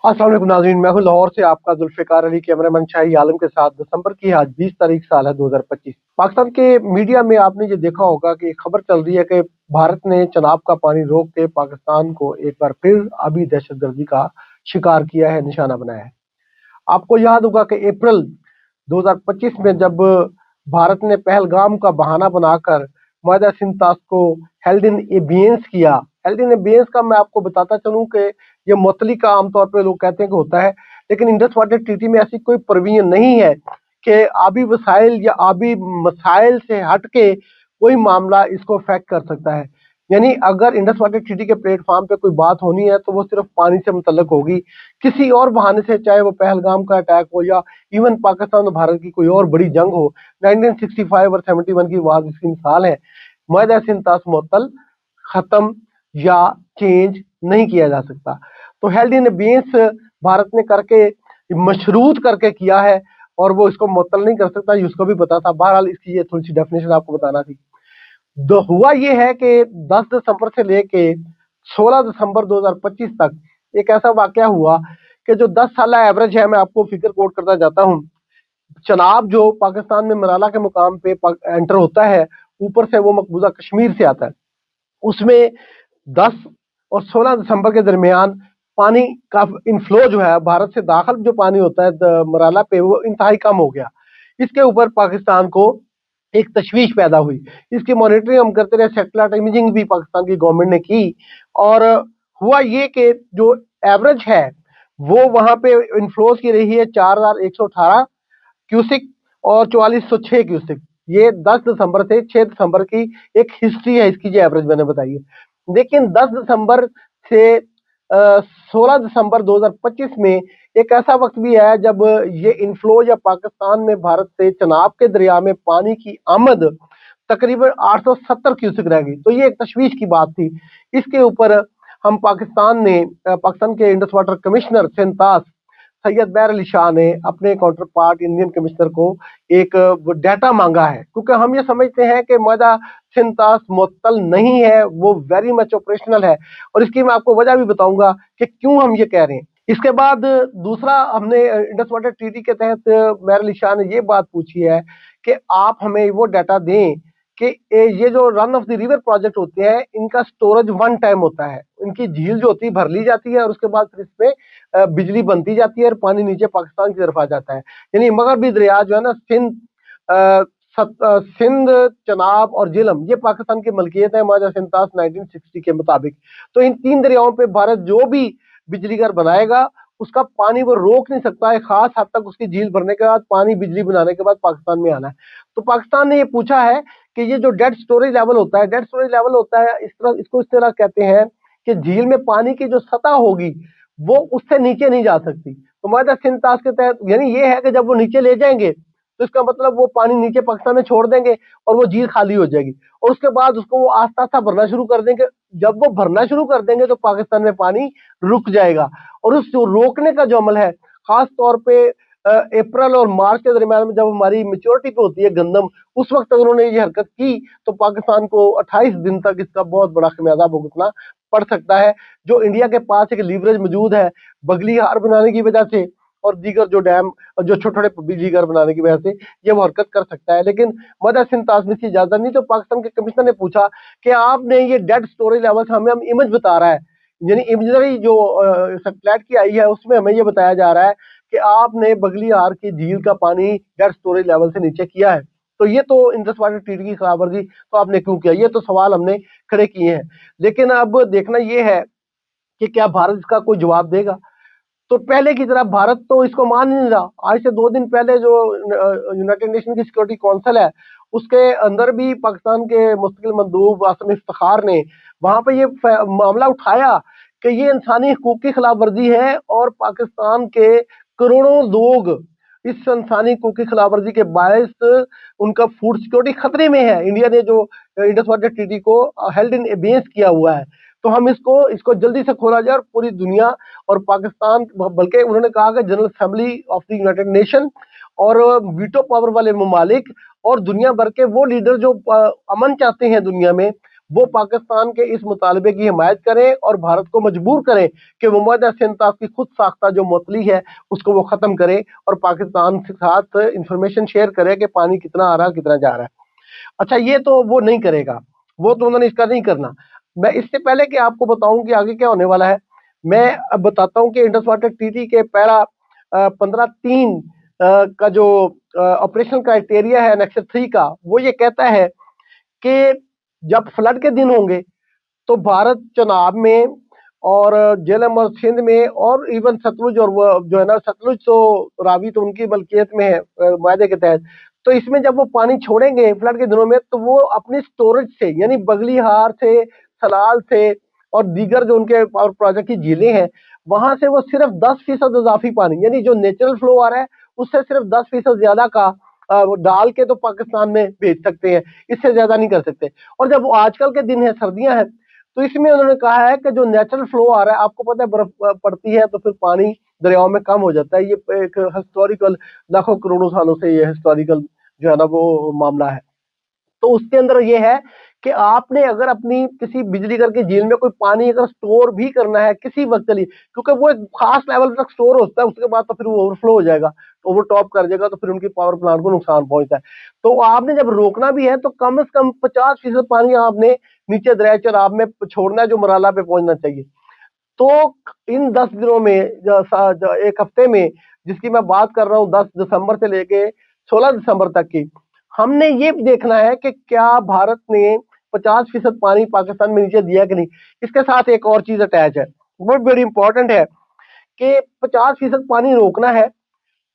अस्सलाम वालेकुम नाज़रीन, मैं हूं लाहौर से आपका जुल्फ़िकार अली कैमरामैन शाही आलम के साथ। दिसंबर की आज 20 तारीख साल है 2025। पाकिस्तान के मीडिया में आपने ये देखा होगा कि खबर चल रही है कि भारत ने चनाब का पानी रोक के पाकिस्तान को एक बार फिर आबी दहशतगर्दी का शिकार किया है, निशाना बनाया है। आपको याद होगा कि अप्रैल 2025 में जब भारत ने पहलगाम का बहाना बनाकर माहिदा सिंतास को हेल्ड इन एबियंस किया। हेल्ड इन एबियंस का मैं आपको बताता चलूं कि ये मुअत्तली का आमतौर पे लोग कहते हैं कि होता है, लेकिन इंडस वाटर ट्रीटी में ऐसी कोई प्रोविजन नहीं है कि आबी वसाइल या आबी मसाइल से हट के कोई मामला इसको अफेक्ट कर सकता है। यानी अगर इंडस वाटर ट्रीटी के प्लेटफॉर्म पे कोई बात होनी है तो वो सिर्फ पानी से मुतल्लक होगी, किसी और बहाने से, चाहे वो पहलगाम का अटैक हो या इवन पाकिस्तान और भारत की कोई और बड़ी जंग हो। 1965 और 71 की वार इसकी मिसाल है। माहिदा सिंतास मुअत्तल, खत्म या चेंज नहीं किया जा सकता। तो हेल्ड इन एबियंस भारत ने करके मशरूत करके किया है और वो इसको मुअत्तल नहीं कर सकता, उसको भी पता था। बहरहाल इसकी ये थोड़ी सी डेफिनेशन आपको बताना थी। हुआ ये है कि 10 दिसंबर से लेके 16 दिसंबर 2025 तक एक ऐसा वाकया हुआ कि जो 10 साल एवरेज है, मैं आपको फिगर कोट करता जाता हूँ। चनाब जो पाकिस्तान में मराला के मुकाम पे एंटर होता है, ऊपर से वो मकबूजा कश्मीर से आता है। उसमें 10 और 16 दिसंबर के दरमियान पानी का इनफ्लो जो है, भारत से दाखिल जो पानी होता है मराला पे, वो इंतहाई कम हो गया। इसके ऊपर पाकिस्तान को एक तशवीश पैदा हुई। इसकी मॉनिटरिंग हम करते रहे, सैटेलाइट इमेजिंग भी पाकिस्तान की गवर्नमेंट ने की। और हुआ ये कि जो एवरेज है वो वहां पे इनफ्लोज की रही है 4118 क्यूसिक और 4406 क्यूसिक। ये 10 दिसंबर से 6 दिसंबर की एक हिस्ट्री है इसकी, जो एवरेज मैंने बताई है। लेकिन 10 दिसंबर से 16 दिसंबर 2025 में एक ऐसा वक्त भी है जब ये इनफ्लो या पाकिस्तान में भारत से चनाब के दरिया में पानी की आमद तकरीबन 870 क्यूसिक रह गई। तो ये एक तशवीश की बात थी। इसके ऊपर हम पाकिस्तान के इंडस वाटर कमिश्नर सिंतास सैयद बैर अली शाह ने अपने काउंटर पार्ट इंडियन कमिश्नर को एक डाटा मांगा है, क्योंकि हम ये समझते हैं कि माहिदा सिंतास मुअत्तल नहीं है, वो वेरी मच ऑपरेशनल है। और इसकी मैं आपको वजह भी बताऊंगा कि क्यों हम ये कह रहे हैं। इसके बाद दूसरा, हमने इंडस वाटर ट्रीटी के तहत बैर अली शाह ने ये बात पूछी है कि आप हमें वो डाटा दें कि ये जो run of the river project होते हैं, इनका स्टोरेज वन टाइम होता है। इनकी झील जो होती है भर ली जाती है और उसके बाद फिर इसमें बिजली बनती जाती है और पानी नीचे पाकिस्तान की तरफ आ जाता है। यानी मगरबी दरिया जो है ना, सिंध, चनाब और झेलम, ये पाकिस्तान की मलकियत है माहिदा सिंतास 1960 के मुताबिक। तो इन तीन दरियाओं पे भारत जो भी बिजली घर बनाएगा उसका पानी वो रोक नहीं सकता है। खास हद तक उसकी झील भरने के बाद पानी बिजली बनाने के बाद पाकिस्तान में आना है। तो पाकिस्तान ने ये पूछा है कि ये जो डेड स्टोरेज लेवल होता है, इस तरह, इसको इस तरह कहते हैं कि झील में पानी की जो सतह होगी वो उससे नीचे नहीं जा सकती। तो माहिदा सिंतास के तहत यानी ये है कि जब वो नीचे ले जाएंगे तो इसका मतलब वो पानी नीचे पाकिस्तान में छोड़ देंगे और वो झील खाली हो जाएगी और उसके बाद उसको वो आस्ता आस्ता भरना शुरू कर देंगे। जब वो भरना शुरू कर देंगे तो पाकिस्तान में पानी रुक जाएगा। और उस जो रोकने का जो अमल है, खास तौर पे अप्रैल और मार्च के दरमियान में जब हमारी मेच्योरिटी पे होती है गंदम, उस वक्त अगर उन्होंने ये हरकत की तो पाकिस्तान को 28 दिन तक इसका बहुत बड़ा खमियाजा भुगतना पड़ सकता है। जो इंडिया के पास एक लीवरेज मौजूद है बगली हार बनाने की वजह से और दीगर जो डैम, जो छोटे छोटे बिजली घर बनाने की वजह से, ये वो हरकत कर सकता है। लेकिन माहिदा सिंतास में इसकी इजाजत नहीं। तो पाकिस्तान के कमिश्नर ने पूछा कि आपने ये डेड स्टोरेज लेवल से हमें हम इमेज बता रहा है, यानी इमेजरी जो सैटेलाइट की आई है उसमें हमें ये बताया जा रहा है कि आपने बगली हार की झील का पानी डेड स्टोरेज लेवल से नीचे किया है। तो ये तो इंडस वाटर ट्रीटी की खिलाफवर्जी, तो आपने क्यों किया? ये तो सवाल हमने खड़े किए हैं। लेकिन अब देखना ये है कि क्या भारत इसका कोई जवाब देगा। तो पहले की तरह भारत तो इसको मान नहीं रहा। आज से 2 दिन पहले जो यूनाइटेड नेशन की सिक्योरिटी काउंसिल है उसके अंदर भी पाकिस्तान के मुस्तकिल मंदूब आसिम इफ्तिखार ने वहां पे ये मामला उठाया कि ये इंसानी हकूक की खिलाफ वर्जी है और पाकिस्तान के करोड़ों लोग इस इंसानी हकूक की खिलाफ वर्जी के बायस उनका फूड सिक्योरिटी खतरे में है। इंडिया ने जो इंडस वाटर ट्रीटी को हेल्ड इन एबियंस किया हुआ है, तो हम इसको जल्दी से खोला जाए और पूरी दुनिया और पाकिस्तान, बल्कि उन्होंने कहा कि general assembly of the United nation और वीटो पावर वाले ममालिक और दुनिया भर के वो लीडर जो अमन चाहते हैं दुनिया में, वो पाकिस्तान के इस मुतालबे की हिमायत करें और भारत को मजबूर करें कि वो मुआहदा सिंताफ की खुद साख्ता जो मुअत्तली है उसको वो खत्म करे और पाकिस्तान के साथ इंफॉर्मेशन शेयर करे कि पानी कितना आ रहा है कितना जा रहा है। अच्छा, ये तो वो नहीं करेगा, वो तो उन्होंने इसका नहीं करना। मैं इससे पहले कि आपको बताऊं कि आगे क्या होने वाला है, मैं अब बताता हूं कि इंडस वाटर ट्रीटी के पैरा 15(3) का जो ऑपरेशन क्राइटेरिया है नेक्स्ट 3 का, वो ये कहता है कि जब फ्लड के दिन होंगे तो भारत चनाब में और झेलम और सिंध में और इवन सतलुज, और वो जो है ना सतलुज तो रावी तो उनकी मलकियत में है वायदे के तहत, तो इसमें जब वो पानी छोड़ेंगे फ्लड के दिनों में तो वो अपनी स्टोरेज से यानी बगलीहार से, सलाल से और दीगर जो उनके पावर प्रोजेक्ट की झीलें हैं वहां से वो सिर्फ 10% इजाफी पानी यानी जो नेचुरल फ्लो आ रहा है उससे सिर्फ 10% ज्यादा का डाल के तो पाकिस्तान में भेज सकते हैं, इससे ज्यादा नहीं कर सकते। और जब वो आजकल के दिन है, सर्दियां हैं, तो इसमें उन्होंने कहा है कि जो नेचुरल फ्लो आ रहा है, आपको पता है बर्फ पड़ती है तो फिर पानी दरियाओं में कम हो जाता है, ये एक हिस्टोरिकल लाखों करोड़ों सालों से ये हिस्टोरिकल जो है ना वो मामला है। तो उसके अंदर ये है कि आपने अगर अपनी किसी बिजली घर की झील में कोई पानी अगर स्टोर भी करना है किसी वक्त के लिए, क्योंकि वो एक खास लेवल तक स्टोर होता है, उसके बाद तो फिर वो ओवरफ्लो हो जाएगा, ओवर टॉप कर जाएगा, तो फिर उनकी पावर प्लांट को नुकसान पहुंचता है। तो आपने जब रोकना भी है तो कम से कम 50% पानी आपने नीचे दरिया चनाब में छोड़ना है जो मराला पे पहुंचना चाहिए। तो इन 10 दिनों में एक हफ्ते में जिसकी मैं बात कर रहा हूँ 10 दिसंबर से लेके 16 दिसंबर तक की, हमने ये देखना है कि क्या भारत ने 50% पानी पाकिस्तान में नीचे दिया कि नहीं। इसके साथ एक और चीज अटैच है, वो बड़ी इंपॉर्टेंट है कि 50% पानी रोकना है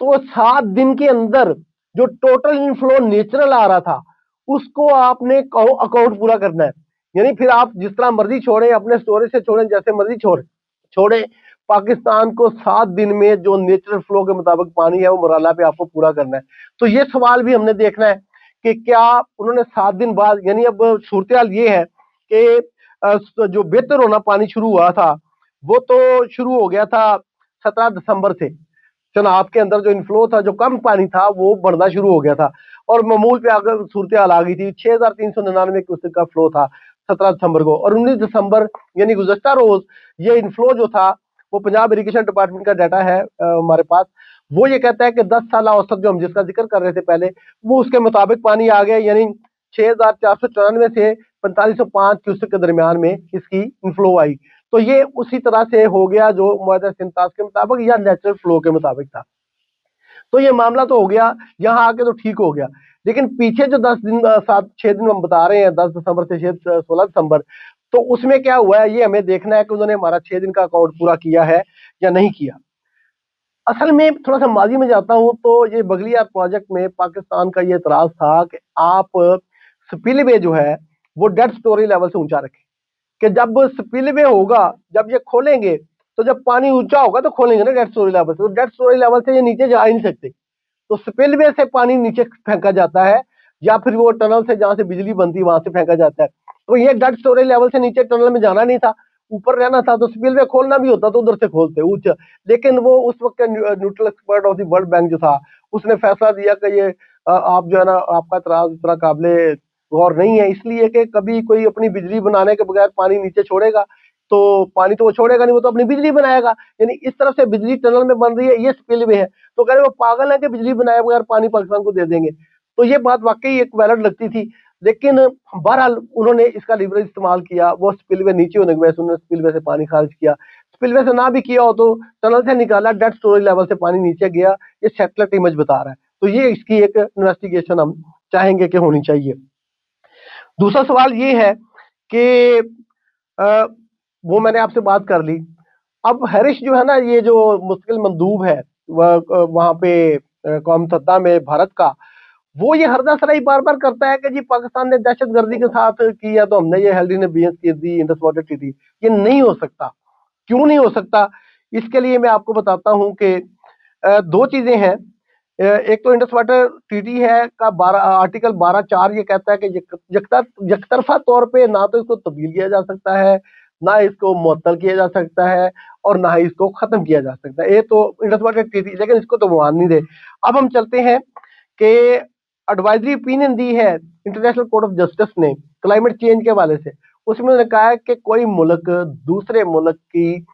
तो 7 दिन के अंदर जो टोटल इनफ्लो नेचुरल आ रहा था उसको आपने अकाउंट पूरा करना है। यानी फिर आप जिस तरह मर्जी छोड़े, अपने स्टोरेज से छोड़े, जैसे मर्जी छोड़े, पाकिस्तान को 7 दिन में जो नेचुरल फ्लो के मुताबिक पानी है वो मराला पे आपको पूरा करना है। तो ये सवाल भी हमने देखना है कि क्या उन्होंने 7 दिन बाद, यानी अब सूरत हाल ये है कि जो बेहतर होना पानी शुरू हुआ था वो तो शुरू हो गया था 17 दिसंबर से, चनाब के अंदर जो इनफ्लो था, जो कम पानी था वो बढ़ना शुरू हो गया था और मामूल पे अगर सूरत हाल आ गई थी। 6,399 क्यूसेक का फ्लो था 17 दिसंबर को, और 19 दिसंबर यानी गुज़श्ता रोज ये इनफ्लो जो था, वो पंजाब इरिगेशन डिपार्टमेंट का डाटा है हमारे पास, वो ये कहता है कि 10 साल औसत जो हम जिसका जिक्र कर रहे थे पहले, वो उसके मुताबिक पानी आ गया, यानी 6,494 से 4505 क्यूसेक के दरमियान में इसकी इनफ्लो आई। तो ये उसी तरह से हो गया जो मुआहदा सिंतास के मुताबिक या नेचुरल फ्लो के मुताबिक था। तो ये मामला तो हो गया, यहाँ आके तो ठीक हो गया, लेकिन पीछे जो 10 दिन 7 6 दिन हम बता रहे हैं 10 दिसंबर से 16 दिसंबर, तो उसमें क्या हुआ है ये हमें देखना है कि उन्होंने हमारा 6 दिन का अकाउंट पूरा किया है या नहीं किया। असल में थोड़ा सा माजी में जाता हूं तो ये बगलियार प्रोजेक्ट में पाकिस्तान का ये एतराज था कि आप स्पिलवे जो है वो डेड स्टोरी लेवल से ऊंचा रखें, कि जब स्पिलवे होगा, जब ये खोलेंगे तो जब पानी ऊंचा होगा तो खोलेंगे ना डेड स्टोरी लेवल से, तो डेड स्टोरी लेवल से ये नीचे जा ही नहीं सकते, तो स्पिलवे से पानी नीचे फेंका जाता है या फिर वो टनल से जहां से बिजली बनती है वहां से फेंका जाता है। तो ये डेड स्टोरेज लेवल से नीचे टनल में जाना नहीं था, ऊपर रहना था, तो स्पिलवे खोलना भी होता तो उधर से खोलते उच्च। लेकिन वो उस वक्त का neutral expert of the world bank जो था उसने फैसला दिया कि ये आप जो है ना आपका इतराज इतना काबिले गौर नहीं है, इसलिए कि कभी कोई अपनी बिजली बनाने के बगैर पानी नीचे छोड़ेगा तो पानी तो वो छोड़ेगा नहीं, वो तो अपनी बिजली बनाएगा, यानी इस तरफ से बिजली टनल में बन रही है, ये स्पिलवे है, तो कह रहे वो पागल है कि बिजली बनाए बगैर पानी पाकिस्तान को दे देंगे। तो ये बात वाकई एक वैलिड लगती थी, लेकिन बहरहाल उन्होंने इसका लीवरेज इस्तेमाल किया, वो स्पिलवे नीचे होने की वजह से उन्होंने स्पिलवे से पानी खारिज किया। स्पिलवे से ना भी किया हो तो टनल से निकाला, डेड स्टोरेज लेवल से पानी नीचे गया, ये सैटेलाइट इमेज बता रहा है। तो ये इसकी एक इन्वेस्टिगेशन हम चाहेंगे कि होनी चाहिए। दूसरा सवाल ये है कि अ, वो मैंने आपसे बात कर ली। अब हैरिस जो है ना, ये जो मुस्तकिल मंदूब है वहां पे कौम सत्ता में भारत का, वो ये हरदा सराई बार बार करता है कि जी पाकिस्तान ने दहशत गर्दी के साथ किया तो हमने ये हेल्डी ने बीएस की दी इंडस वाटर ट्रीटी। ये नहीं हो सकता। क्यों नहीं हो सकता? इसके लिए मैं आपको बताता हूं कि दो चीजें हैं। एक तो इंडस वाटर ट्रीटी है का 12 आर्टिकल 12(4) ये कहता है कि यकतरफा तौर पे ना तो इसको तब्दील किया जा सकता है, ना इसको मुअत्तल किया जा सकता है, और ना ही इसको खत्म किया जा सकता है। ये तो इंडस वाटर ट्रीटी, लेकिन इसको तो मान नहीं दे। अब हम चलते हैं कि एडवाइजरी ओपिनियन दी है इंटरनेशनल कोर्ट ऑफ जस्टिस ने क्लाइमेट चेंज के हवाले से, उसमें उन्होंने कहा है कि कोई मुल्क दूसरे मुल्क की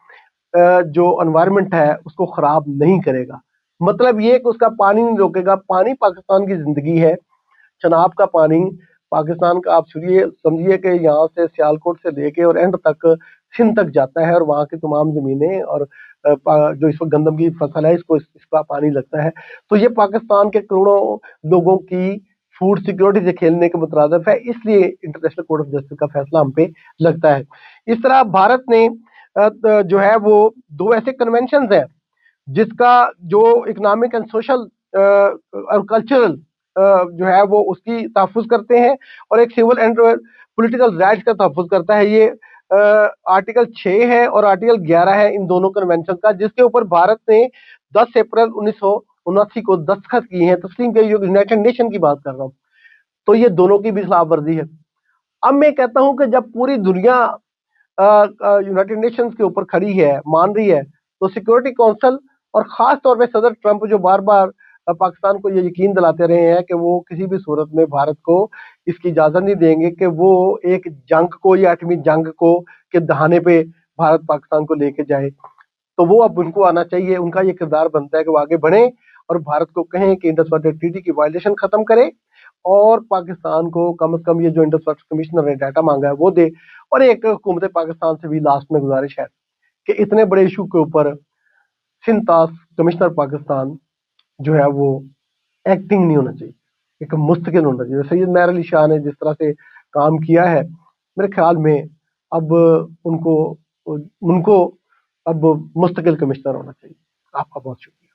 जो एनवायरनमेंट है उसको खराब नहीं करेगा। मतलब ये कि उसका पानी नहीं रोकेगा। पानी पाकिस्तान की जिंदगी है। चनाब का पानी पाकिस्तान का, आप समझिए कि यहाँ से सियालकोट से लेके और एंड तक सिंध तक जाता है, और वहाँ की तमाम जमीनें और जो इस वक्त गंदम की फसल है इसको इसका पानी लगता है। तो ये पाकिस्तान के करोड़ों लोगों की फूड सिक्योरिटी से खेलने के मुतरादिफ है, इसलिए इंटरनेशनल कोर्ट ऑफ जस्टिस का फैसला हम पे लगता है। इस तरह भारत ने जो है वो दो ऐसे कन्वेंशन हैं जिसका जो इकोनॉमिक एंड सोशल और कल्चरल जो है वो उसकी तहफ़्फ़ुज़ करते हैं, और एक सिविल एंड पॉलिटिकल राइट्स का तहफ़्फ़ुज़ करता है। ये आर्टिकल 6 है और आर्टिकल 11 है इन दोनों कन्वेंशन का, जिसके ऊपर भारत ने 10 अप्रैल 1979 को दस्तखत किए हैं, तस्लीम किए, जो यूनाइटेड नेशन की बात कर रहा हूँ। तो ये दोनों की भी खिलाफ वर्जी है। अब मैं कहता हूँ कि जब पूरी दुनिया यूनाइटेड नेशंस के ऊपर खड़ी है, मान रही है, तो सिक्योरिटी काउंसिल और खास तौर पे सदर ट्रंप जो बार बार पाकिस्तान को ये यकीन दिलाते रहे हैं कि वो किसी भी सूरत में भारत को इसकी इजाजत नहीं देंगे कि वो एक जंग को या एटमी जंग को के दहाने पे भारत पाकिस्तान को लेके जाए, तो वो अब उनको आना चाहिए। उनका ये किरदार बनता है कि वो आगे बढ़े और भारत को कहें कि इंडस वाटर ट्रीटी की वायलेशन खत्म करे, और पाकिस्तान को कम से कम ये जो इंडस वाटर कमिश्नर ने डाटा मांगा है वो दे। और एक हुकूमत पाकिस्तान से भी लास्ट में गुजारिश है कि इतने बड़े इशू के ऊपर सिंतास कमिश्नर पाकिस्तान जो है वो एक्टिंग नहीं होना चाहिए, एक मुस्तकिल होना चाहिए। सैयद महर अली शाह ने जिस तरह से काम किया है, मेरे ख्याल में अब उनको उनको अब मुस्तकिल कमिश्नर होना चाहिए। आपका बहुत शुक्रिया।